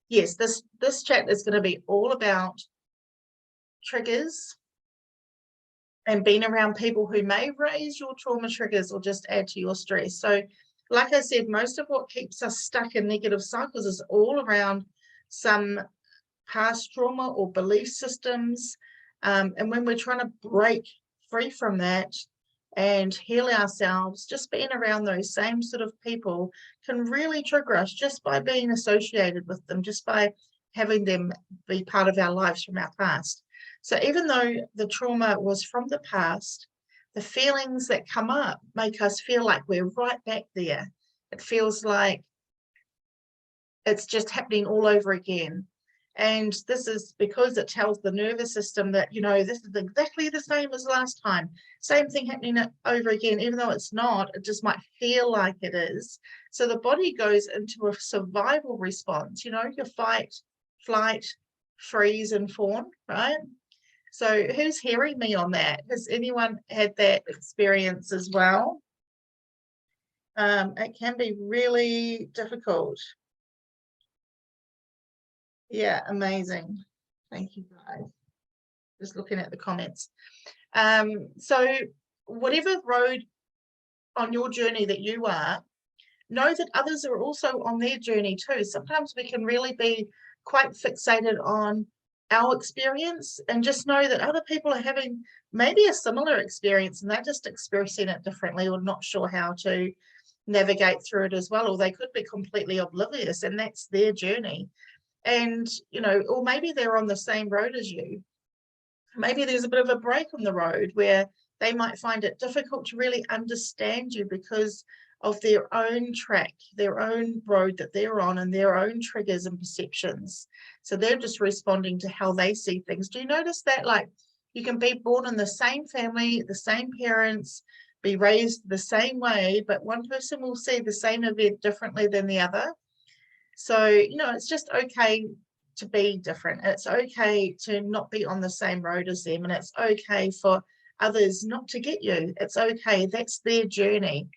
yes, this chat is going to be all about triggers and being around people who may raise your trauma triggers or just add to your stress. So like I said, most of what keeps us stuck in negative cycles is all around some past trauma or belief systems. And when we're trying to break free from that and heal ourselves, just being around those same sort of people can really trigger us just by being associated with them, just by having them be part of our lives from our past. So even though the trauma was from the past, the feelings that come up make us feel like we're right back there. It feels like it's just happening all over again. And this is because it tells the nervous system that, you know, this is exactly the same as last time. Same thing happening over again, even though it's not, it just might feel like it is. So the body goes into a survival response, you know, your fight, flight, freeze, and fawn, right? So who's hearing me on that? Has anyone had that experience as well? It can be really difficult. Yeah, amazing. Thank you, guys. Just looking at the comments. So whatever road on your journey that you are, know that others are also on their journey too. Sometimes we can really be quite fixated on our experience and just know that other people are having maybe a similar experience and they're just experiencing it differently or not sure how to navigate through it as well, or they could be completely oblivious and that's their journey. And, you know, or maybe they're on the same road as you. Maybe there's a bit of a break on the road where they might find it difficult to really understand you because of their own track, their own road that they're on and their own triggers and perceptions. So they're just responding to how they see things. Do you notice that? Like you can be born in the same family, the same parents, be raised the same way, but one person will see the same event differently than the other. So, you know, it's just okay to be different. It's okay to not be on the same road as them. And it's okay for others not to get you. It's okay. That's their journey.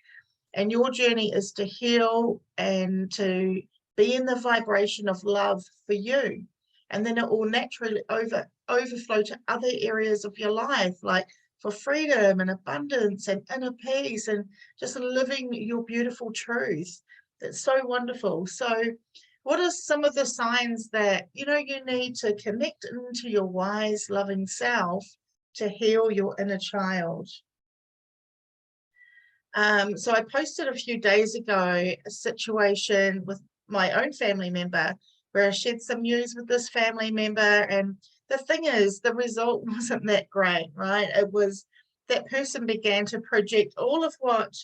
And your journey is to heal and to be in the vibration of love for you. And then it will naturally overflow to other areas of your life, like for freedom and abundance and inner peace and just living your beautiful truth. It's so wonderful. So what are some of the signs that, you know, you need to connect into your wise, loving self to heal your inner child? So I posted a few days ago a situation with my own family member where I shared some news with this family member. And the thing is, the result wasn't that great, right? It was that person began to project all of what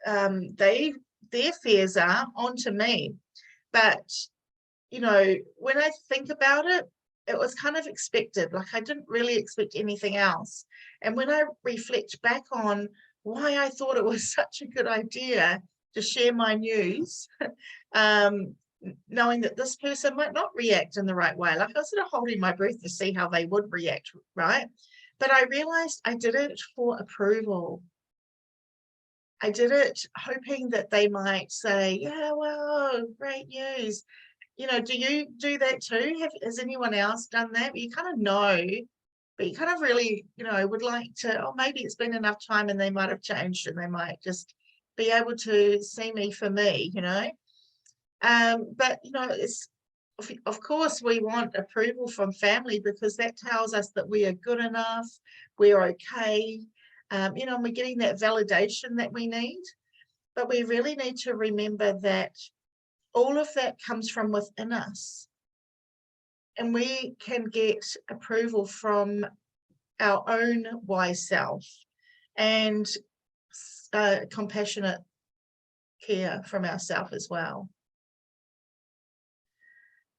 their fears are onto me. But, you know, when I think about it, it was kind of expected. Like I didn't really expect anything else. And when I reflect back on why I thought it was such a good idea to share my news, knowing that this person might not react in the right way. Like I was sort of holding my breath to see how they would react, right? But I realized I did it for approval. I did it hoping that they might say, yeah, well, great news. You know, do you do that too? Has anyone else done that? You kind of know, but you kind of really, you know, would like to, oh, maybe it's been enough time and they might have changed and they might just be able to see me for me, you know. But, you know, it's, of course, we want approval from family because that tells us that we are good enough, we're okay, you know, and we're getting that validation that we need. But we really need to remember that all of that comes from within us. And we can get approval from our own wise self and compassionate care from ourselves as well.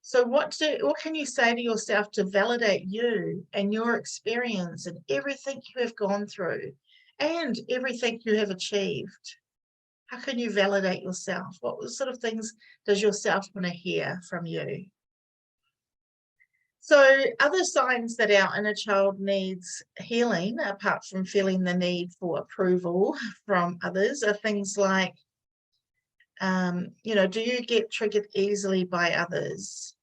So what can you say to yourself to validate you and your experience and everything you have gone through and everything you have achieved? How can you validate yourself? What sort of things does yourself want to hear from you? So other signs that our inner child needs healing, apart from feeling the need for approval from others, are things like Do you get triggered easily by others?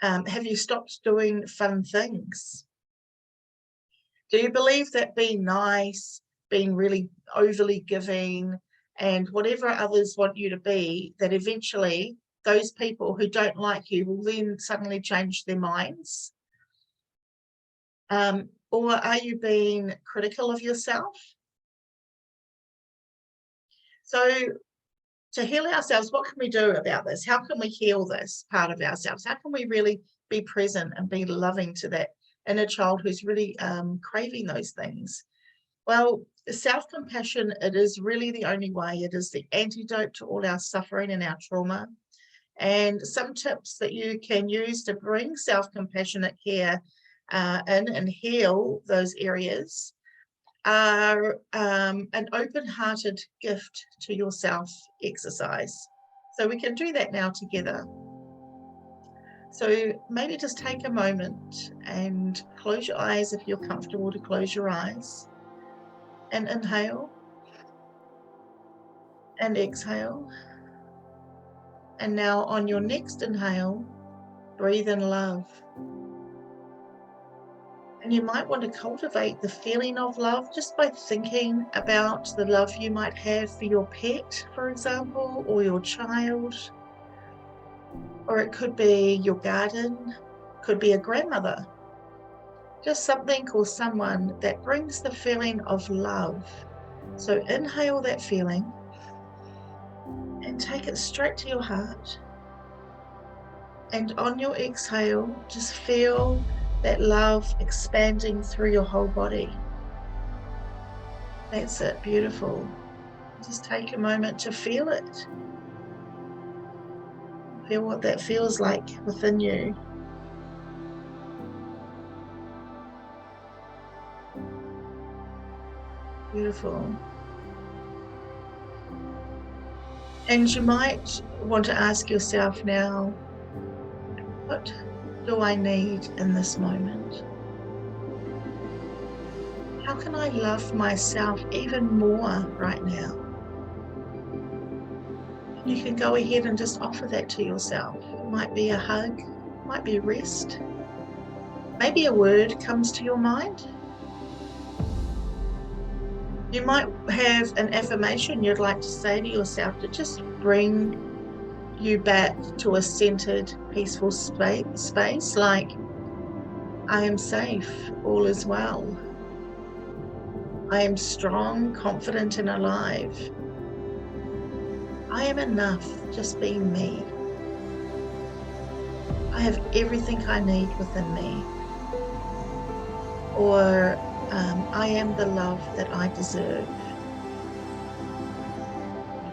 Have you stopped doing fun things? Do you believe that being nice, being really overly giving, and whatever others want you to be, that eventually those people who don't like you will then suddenly change their minds? Or are you being critical of yourself? So to heal ourselves, what can we do about this? How can we heal this part of ourselves? How can we really be present and be loving to that inner child who's really craving those things? Well, self-compassion, it is really the only way. It is the antidote to all our suffering and our trauma. And some tips that you can use to bring self-compassionate care in and heal those areas are an open-hearted gift to yourself exercise. So we can do that now together. So maybe just take a moment and close your eyes if you're comfortable to close your eyes. And inhale and exhale. And now on your next inhale, breathe in love. And you might want to cultivate the feeling of love just by thinking about the love you might have for your pet, for example, or your child. Or it could be your garden, could be a grandmother. Just something or someone that brings the feeling of love. So inhale that feeling and take it straight to your heart. And on your exhale, just feel that love expanding through your whole body. That's it, beautiful. Just take a moment to feel it. Feel what that feels like within you. Beautiful. And you might want to ask yourself now, what do I need in this moment? How can I love myself even more right now? You can go ahead and just offer that to yourself. It might be a hug, it might be rest. Maybe a word comes to your mind. You might have an affirmation you'd like to say to yourself to just bring you back to a centered, peaceful space, like, I am safe, all is well. I am strong, confident, and alive. I am enough, just being me. I have everything I need within me. Or I am the love that I deserve.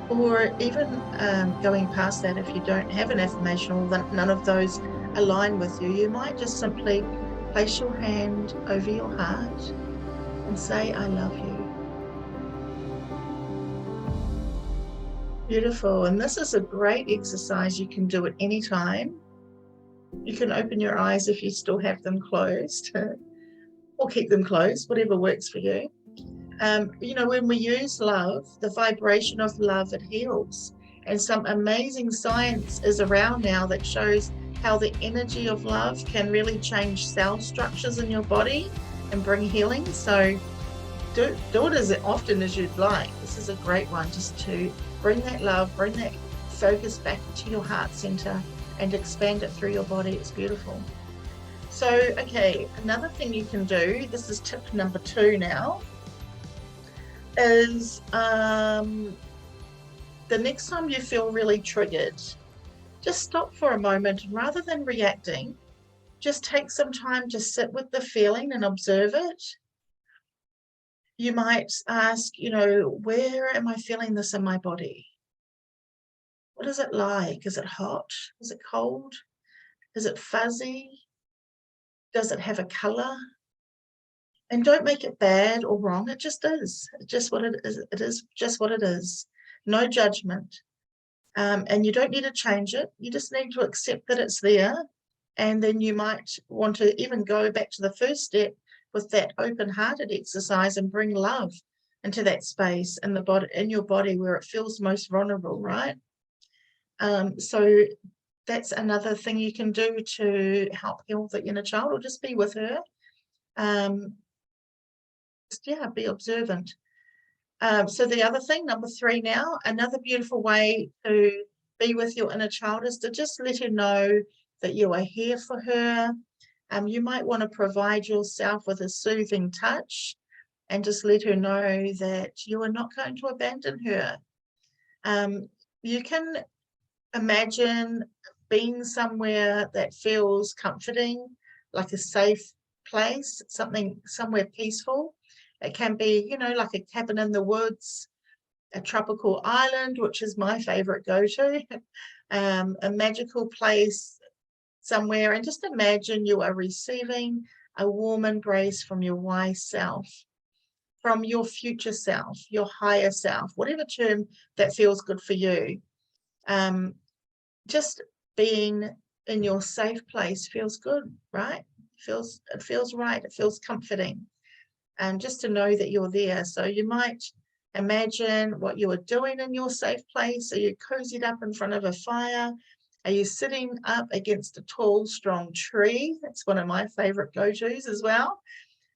Or even going past that, if you don't have an affirmation or none of those align with you, you might just simply place your hand over your heart and say, I love you. Beautiful. And this is a great exercise you can do at any time. You can open your eyes if you still have them closed or keep them closed, whatever works for you. When we use love, the vibration of love, it heals. And some amazing science is around now that shows how the energy of love can really change cell structures in your body and bring healing. So do it as often as you'd like. This is a great one, just to bring that love, bring that focus back to your heart center and expand it through your body. It's beautiful. So, okay, another thing you can do, this is tip number 2 now, is the next time you feel really triggered, just stop for a moment. Rather than reacting, just take some time to sit with the feeling and observe it. You might ask, where am I feeling this in my body? What is it like? Is it hot? Is it cold? Is it fuzzy? Does it have a color? And don't make it bad or wrong. It just is. It's just what it is. It is just what it is. No judgment. And you don't need to change it. You just need to accept that it's there. And then you might want to even go back to the first step with that open-hearted exercise and bring love into that space in the body, in your body where it feels most vulnerable, right? So that's another thing you can do to help heal the inner child, or just be with her. Yeah, be observant. So the other thing, number 3 now, another beautiful way to be with your inner child is to just let her know that you are here for her. You might want to provide yourself with a soothing touch and just let her know that you are not going to abandon her. You can imagine being somewhere that feels comforting, like a safe place, somewhere peaceful. It can be, you know, like a cabin in the woods, a tropical island, which is my favorite go-to, a magical place somewhere, and just imagine you are receiving a warm embrace from your wise self, from your future self, your higher self, whatever term that feels good for you. Just being in your safe place feels good, right? It feels right. It feels comforting. And just to know that you're there. So you might imagine what you are doing in your safe place. Are you cozied up in front of a fire? Are you sitting up against a tall, strong tree? That's one of my favorite go-tos as well.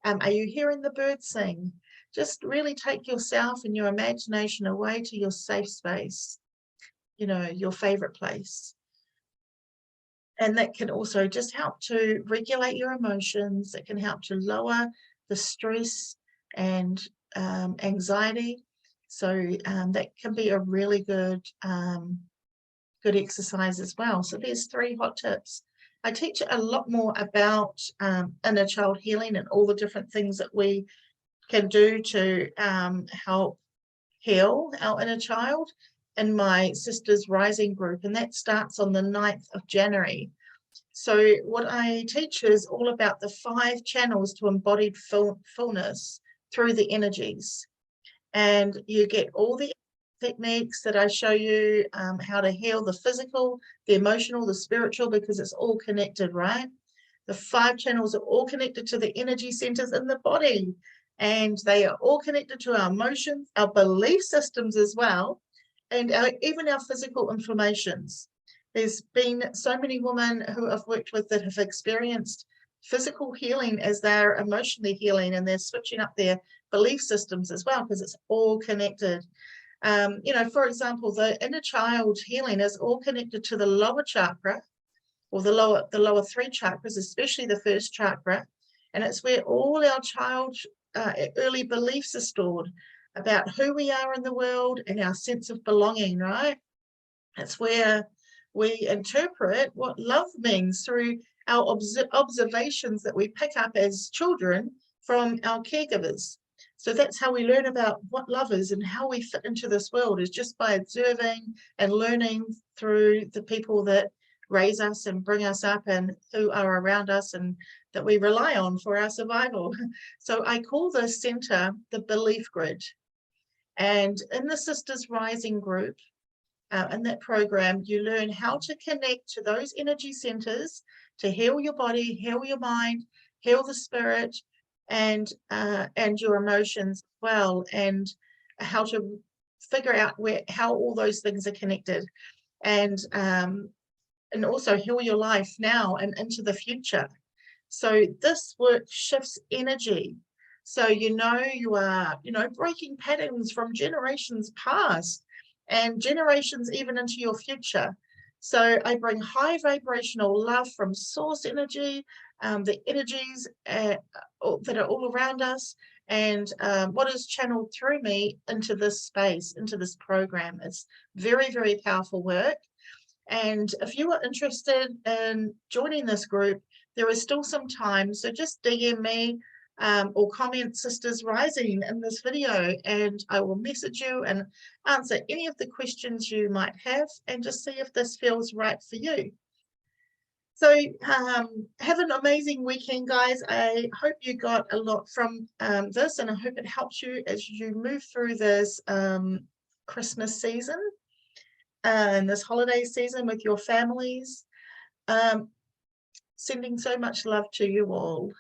Are you hearing the birds sing? Just really take yourself and your imagination away to your safe space, you know, your favorite place. And that can also just help to regulate your emotions. It can help to lower the stress and anxiety. So that can be a really good exercise as well. So there's 3 hot tips. I teach a lot more about inner child healing and all the different things that we can do to help heal our inner child in my Sisters Rising group, and that starts on the 9th of January. So what I teach is all about the 5 channels to embodied fullness through the energies. And you get all the techniques that I show you, how to heal the physical, the emotional, the spiritual, because it's all connected, right? The 5 channels are all connected to the energy centers in the body, and they are all connected to our emotions, our belief systems as well, and even our physical inflammations. There's been so many women who I've worked with that have experienced physical healing as they're emotionally healing, and they're switching up their belief systems as well, because it's all connected. You know, for example, the inner child healing is all connected to the lower chakra, or the lower 3 chakras, especially the first chakra, and it's where all our child early beliefs are stored about who we are in the world and our sense of belonging, right? It's where we interpret what love means through our observations that we pick up as children from our caregivers. So that's how we learn about what love is and how we fit into this world, is just by observing and learning through the people that raise us and bring us up and who are around us and that we rely on for our survival. So I call this center the belief grid. And in the Sisters Rising group, in that program, you learn how to connect to those energy centers to heal your body, heal your mind, heal the spirit, and your emotions as well, and how to figure out how all those things are connected, and also heal your life now and into the future. So this work shifts energy. So you are, breaking patterns from generations past and generations even into your future. So I bring high vibrational love from source energy, the energies that are all around us, and what is channeled through me into this space, into this program. It's very, very powerful work. And if you are interested in joining this group, there is still some time. So just DM me or comment Sisters Rising in this video, and I will message you and answer any of the questions you might have, and just see if this feels right for you. So have an amazing weekend, guys. I hope you got a lot from this, and I hope it helps you as you move through this Christmas season and this holiday season with your families. Sending so much love to you all.